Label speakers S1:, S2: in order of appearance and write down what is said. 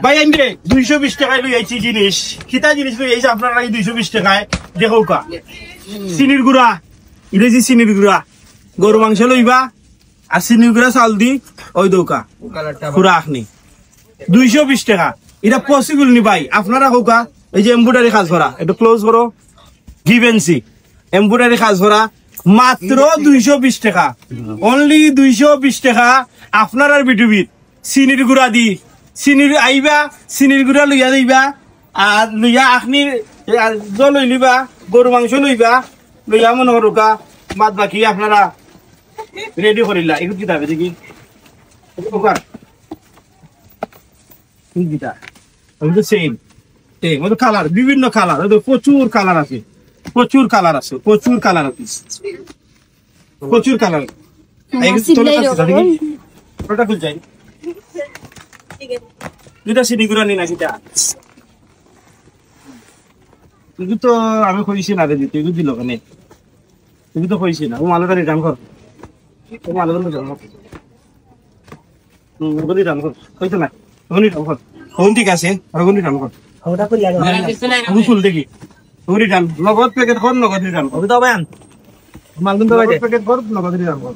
S1: ভাই এন্ডে 220 টাকায় লই আইছি জিনিস কিতা জিনিস লই আইছি আপনারা 220 টাকায় দেখো কা চিনির গুড়া ইরেজি চিনির গুড়া গরু মাংস লইবা আর চিনির গুড়া চাল দি ওই দৌকা পুরা আখনি 220 টাকা এটা পসিবল নি ভাই আপনারা হোকা এই যে এমব্রয়ডারি কাজ করা এটা ক্লোজ করো গিভেন্সি এমব্রয়ডারি কাজ করা মাত্র 220 টাকা অনলি 220 টাকা আপনার বিটুবিট চিনির গুড়া দি চিনির আইবা চিনির গুড়া লইয়া যাইবা আর লইয়া আখনির জল লইবা গরু মাংস লইবা লইয়া মনে করোকা বাদ বাকি আপনারা রেডি করিলা এগুলো কি যাবে দেখি কালার বিভিন্ন কালার প্রচুর কালার আছে প্রচুর কালার আছে প্রচুর কালার আছে প্রচুর কালার ওটা খুল যাই দুটা সিডি গুড়া নি না সেটা তুই তো আমি কইছি না রে তুই দিল কেনে তুই তো কইছি না ও মালটা রিটার্ন কর ও মালটা রিটার্ন কর গদি রিটার্ন কর কইছ না গনি রিটার্ন কর কোন ঠিক আছে আর গনি রিটার্ন কর ওটা কই লাগা আমি ফুল দেখি গনি রিটার্ন নগদ প্যাকেট কর নগদ রিটার্ন কর তো ভাই মালগুন তো ভাই প্যাকেট কর নগদ রিটার্ন কর